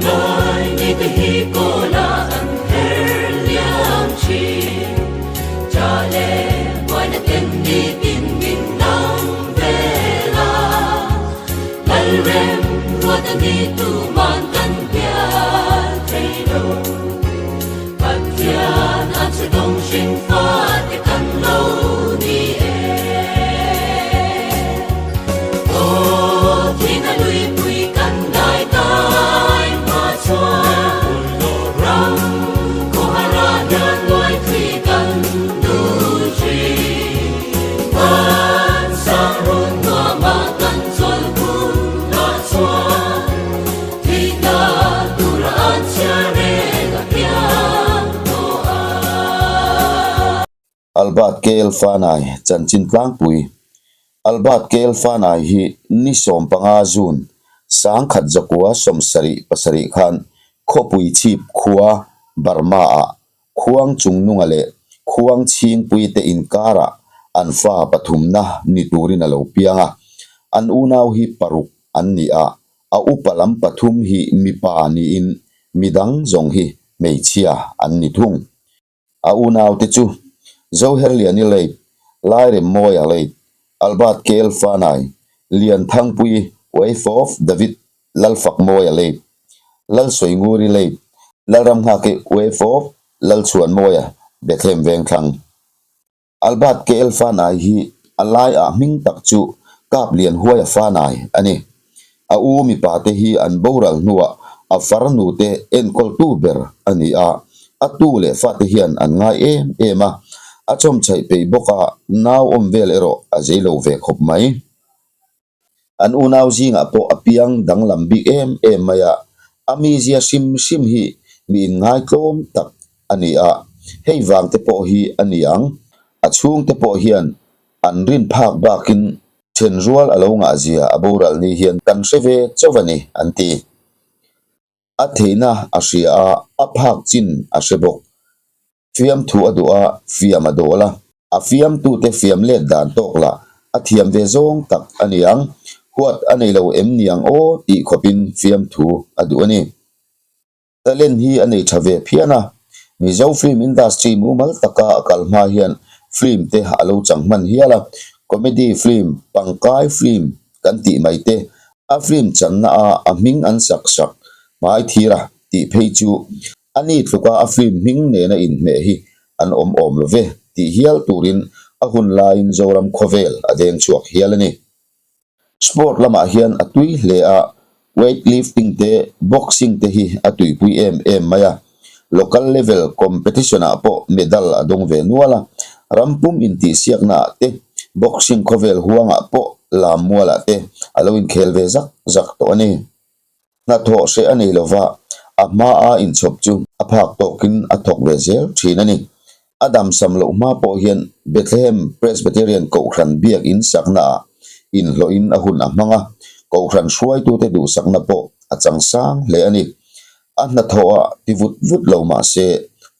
Lai ni te hi ko la an her liang chi cha le moi na ten ni tin min nang ve la lal rem ruột ta ni tu man kan pia thei do pat thian an se dong shin fa te kan lo ni e o thi na lui pui kan dai tai ma chua ram ko hara dan loi thi kan du chi pan sang run no ma kan sol kun na chua thi ta tu ra an cha re ga pia to a Albat kel fanai chanchin tlang pui albat kel fanai hi ni som panga zun sang khat zakua som sari pasari khan khopui chip khuwa barma a khuang chungnung ale khuang ching pui te inkara anfa pathumna ni turin alo pianga an unau hi paruk an ni a upalam pathum hi mipa ni in midang zong hi meichia an ni thung a unau te chu zo herliani lei laire moya lei albat kel fanai lian thangpui wife of david lalfak moya lei lal soinguri lei lalram ha ke wife of lal chuan moya bethlem veng thang albat kel fanai hi alai a ming tak chu kap lian huaya fanai ani a u mi pa te hi an boral nuwa a farnu te en kol tu ber ani a tu le fa te hian an ngai ema achom chai pe boka naw om vel ero a zelo ve khop mai an unaw zinga po apiang danglam bi maya ami zia sim hi mi ngai klom tak ani hei wang te po hi aniang achung te po hian an rin phak bakin chen rual alo nga zia aboral ni hian kan seve chawani anti atheina asia a phak chin a sebok fiam thu adua fiam adola a fiam tu te fiam le dan tokla a thiam ve zong tak aniang huat anei lo em niang o ti khopin fiam thu adu ani talen hi anei thave phiana mizo film industry mu mal taka kalma hian film te halo changman hiala comedy film pangkai film kan ti mai te a film channa a ming an sak mai thira ti phei chu ani thuka a film ming ne na in me hi an om love ti hial turin a hun lain zoram khovel adeng chuak hialani sport lama hian atui le a weightlifting te boxing te hi atui pui maya local level competition a po medal adong ve nuala rampum inti siak na te boxing khovel huanga po lamuala te aloin khel ve zak to ani na tho se ani lova ama a in chop chu aphak tokin athok ve zel thinani adam samlo ma po hian bethlehem presbyterian ko khan biak in sakna in lo in ahun amanga ko khan suai tu te du sakna po achang sang le ani anna thoa tivut vut lo ma se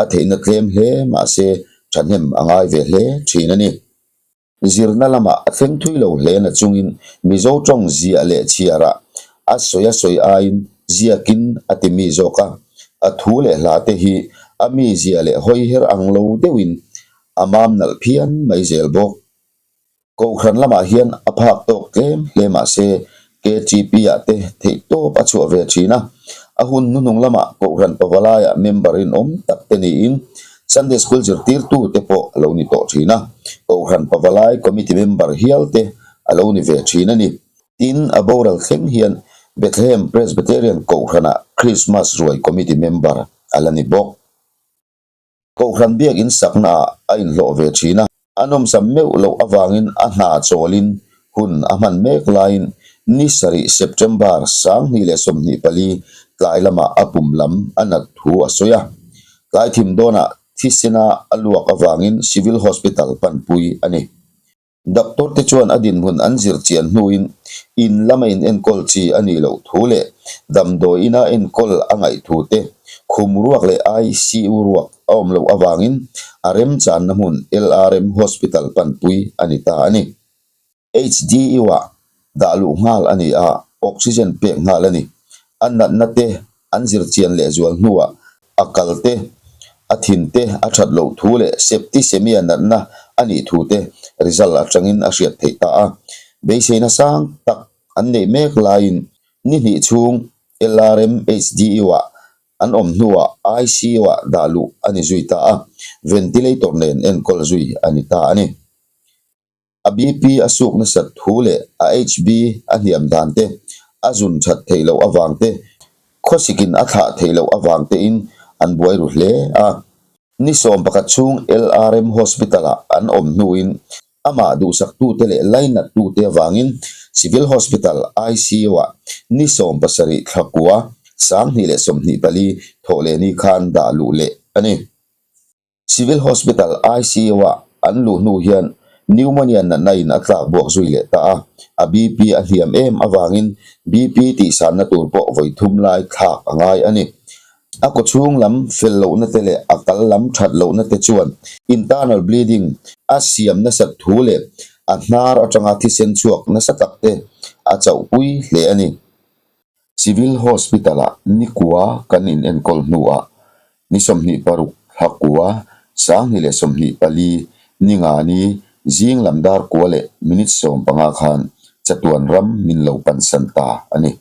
a theina tlem hle ma se thanem angai ve hle thinani zirna lama atheng thui lo le na chungin mizo tong zia le chiara a soya soi ain ziakin atimi zoka athu le hla te hi ami zia le hoi her anglo dewin amam nal phian mai zel bok ko khan lama hian aphak tok tlem le ma se kgp ate thei to pachu ve thina ahun nunung lama ko khan pawalaya member in tak teni in sunday school jirtir tu te po alo ni to thina ko khan pawalai committee member hial te alo ni ve thina ni tin aboral khen hian bethlehem presbyterian ko khana christmas ruai committee member alani bok ko khan biak in sakna a in lo ve thina anom sammeu lo awangin a hna cholin hun aman mek line ni sari september sang ni le som ni pali tlai lama apum lam anak thu asoya tlai thim dona thisina aluak awangin civil hospital panpui ani doctor te chuan adin hun anzir chian hnuin in lamain enkol chi ani lo thule damdo ina enkol angai thu te khumruak le icu ruak awm lo awangin arem chan namun lrm hospital panpui anita ani hd iwa dalu ngal ani oxygen pe ngal ani annat nate anzir chian le zual nuwa akalte athinte athat lo thu le safety semia na ani thu te result atangin a hriat theita a beiseina sang tak an nei mek lain ni ni chung LRM HDE wa an om nuwa IC wa dalu ani zuita a ventilator nen enkol zui ani ta ani a BP asuk na sat thule a HB a hiam dante azun that theilo awangte khosikin atha theilo awangte in an buai ru hle a ni som pakat chung LRM hospital an om nuin ama du sak tu tele line tu te wangin civil hospital ICU wa ni som pasari thakua sang ni le som ni pali thole ni khan da lu le ani civil hospital ICU wa an lu nu hian pneumonia na nain atla buak zui le ta a BP a hiam em awangin BP ti san na tur po voi thum lai thak angai ani ako chung lam fel lo na tele akal lam that lo na te chuan internal bleeding asiam na sat thule ahnar atanga thi sen chuak na satak te a chau pui hle ani civil hospital a nikua kanin enkol nuwa ni somni paruk hakua sang ni le somni pali ninga ni jing lamdar kuale minute som panga khan chatuan ram min lo pan santa ani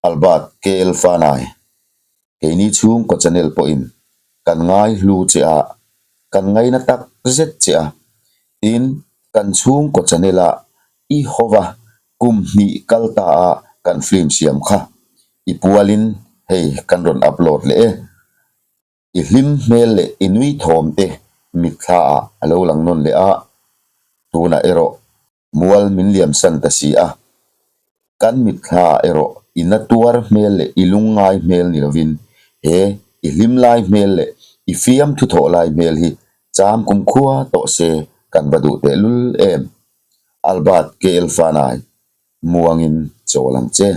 albat kel fanai keini chung ko channel po in kan ngai lu che a kan ngai na tak zet che a in kan chung ko channel a I hova kum ni kalta a kan film siam kha ipualin hei kan ron upload le I hlim mel le inui thom te mikha a alo lang non le a tuna ero mual min liam san ta si a kan mikha ero inatuar mel le ilungai mel ni lovin he ihlim lai mel le ifiam thu tho lai mel hi cham kum khua to se kan badu te lul em albat kel fanai muangin cholang che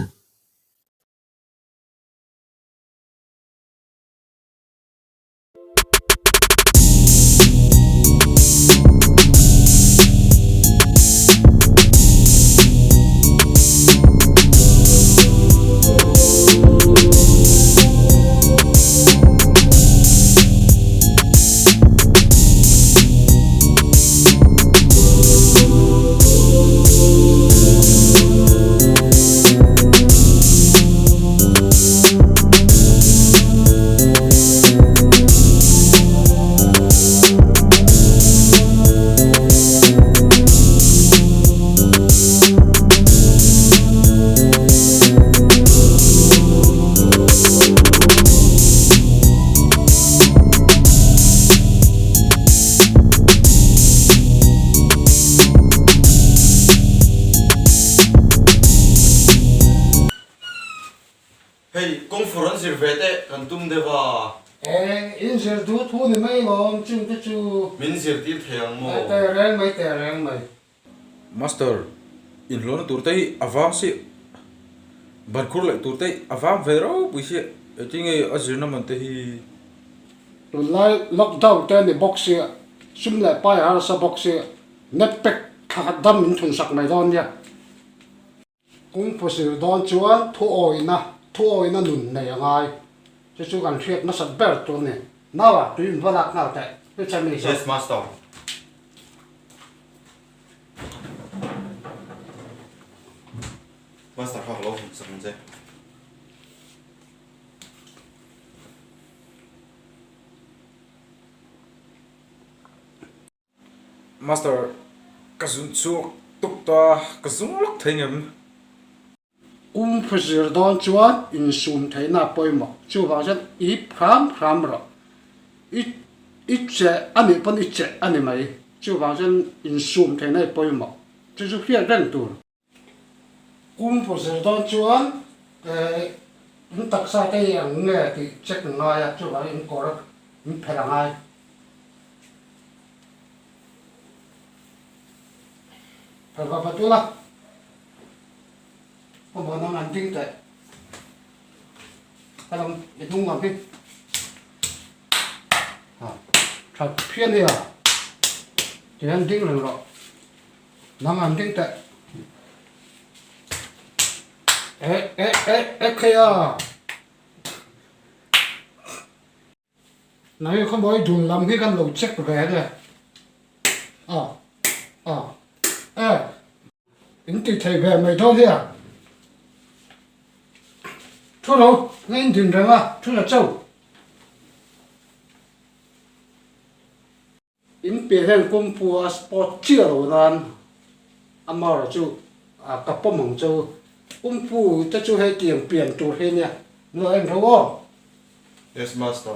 Hey, công phu rắn vete kan tum deva. In sir tu thu ni mai ngom chung te chu. Min sir ti theng mo. Te reng mai. Master, in lona turtei avasi barkur le turtei avam vero buisi tinge azirna mante hi Tu lai lockdown te ni box ya. Sum la pa ya sa box ya. Net pek khat dam min thun sak mai don ya. Kung phu sir don chuan thu oi na nun nei ngai. Chu kan thiet na sat ber tu ne. Nawa tu in balak na te. Pe chami sa. Yes, master. Master ha lo sa kunze. master kazun chu tukta kazung lak thengem Kung phu sir don chuan in sum thei na poimo. Chu ba jan I phram ro. Che ani pon che ani mai. Chu ba jan in sum thei na poimo. Chu hia ren tu. Kung phu sir don chuan in tak sa te yang nge ti check na ya chu ba in korok in phelangai. Phal ba tu la. Không có nó ăn tinh tệ, cái lòng cái thùng ngọc đi, thật phiền đi à, chỉ ăn tinh là rồi, nó ăn tinh tệ, kaya nãy không nói dùng làm cái căn lồng check về đây anh thì thầy về mày thôi đi à thôi đâu nghe anh tìm rằng à thôi là châu anh bị hẹn công phu sport chia rồi nan anh mau là chú cặp bom mỏng chú công phu cho chú hay tiền biển chú hay nè rồi anh thấy không Yes, master.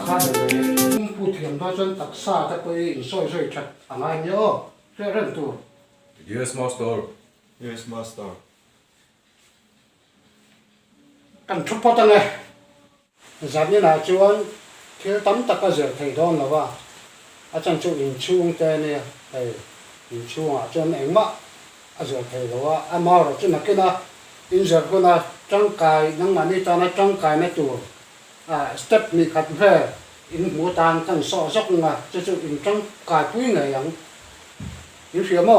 khá được rồi công phu thiền đó dân tắc xa ta quay soi soi chặt anh nhớ rất rất tu Yes, master. Yes, master. cần chụp phô tăng này giảm như là chú anh thiếu tắm tắc cái giờ thầy đó là va à chẳng chú in chuông tên này thầy in chuông à cho anh mà à giờ thầy đó à mau rồi chứ là cái nào in giờ cái nào trong cài năng mà đi ta nó trong cài mấy tuổi step mi khát về in mua tan cần sọ dốc mà cho chú in trong cài quý này yang in phía mà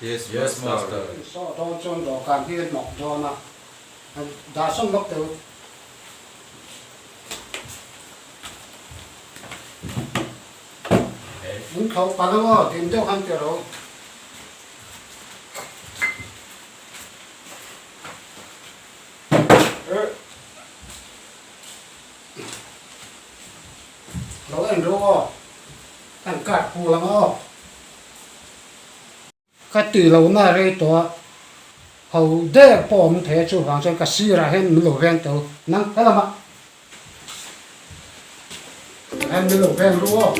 Yes, Yes, master. sọ đó trong đó càng kia mọc đó nè đã xong lắm từ muốn khâu phá nó tìm cho ăn kiểu đó nấu ăn rô ăn cắt phù lắm ó cái từ lâu na đây to hầu đế bỏ một thế chú hoàng cho cái xí ra hết mình lẩu ven tàu năng thế là mà em mình lẩu ven luôn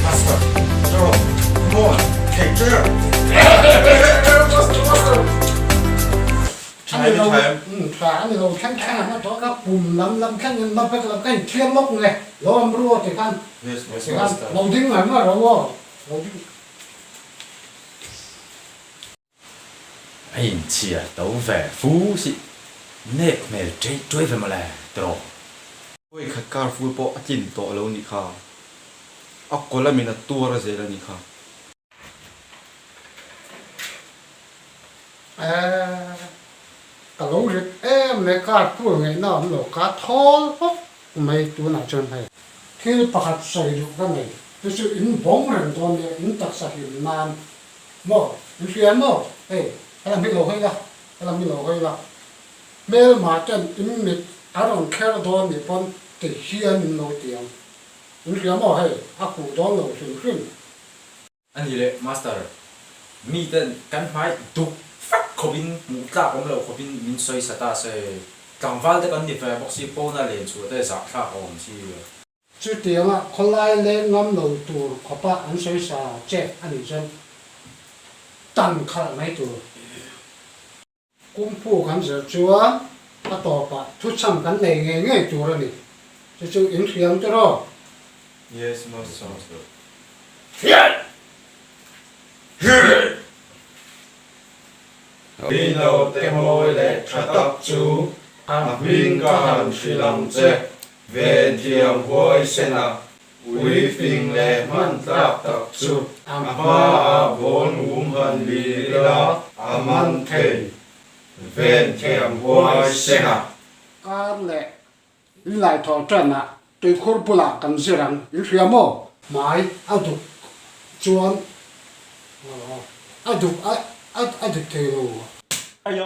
Master. So, come on, take care. anh lâu anh lâu khăn khăn nó cho các bùm lắm khăn nó phải làm cái thiên mốc này lo em rùa thì khăn Yes, yes, thì khăn master. lâu tiếng mà nó rồi lâu tiếng anh chị đấu về phú sĩ nè mẹ追về mà là đồ Ôi, khát car full po atin to lâu ni kha. Ako la mina tua ra zela ni kha. cả lâu rồi em này cả phụ ngày nào nó cả thol hốc mấy tuổi nào chân hay khi bắt hạt sợi được cái này tôi sẽ in bóng rừng toàn để in tắc sạch hiện nam mà in phiền mà hey làm biết lâu hay là làm biết lâu hay là mail mà chân in mít I don't care toàn để con để hiền nổi tiếng in phiền mà hey aku toàn nổi tiếng Anh gì lệ, master. Mi tên cắn phái đục phát khổ bin mũ tạ cũng lâu khổ bin min xoay sát ta sẽ càng vào tới con điệp về bác sĩ bố na liền chúa tới giặc khác ổn chi. chú tiếng à con lai lên ngắm đầu tù có ba anh xây xa chết anh chân tăng khả mấy tù cũng phụ khám giờ chúa ta tỏ bà chút chăm cắn này nghe nghe chú rồi nè chú yếm phiếm cho đó Yes, master. Vì đầu tê môi lệ trả tóc chú Vinh ca hẳn truy lòng chê Về thiềm vôi xe nạc Quý phình lệ mặn tạp tập chú Ba vốn hẳn lý đó mặn thầy Về thiềm vôi xe nạc cá lệ lại thọ trần à tôi khổ bù lạc cầm dư rằng yếm phiếm mô mãi áo đục chuan áo đục thầy lù Ayo.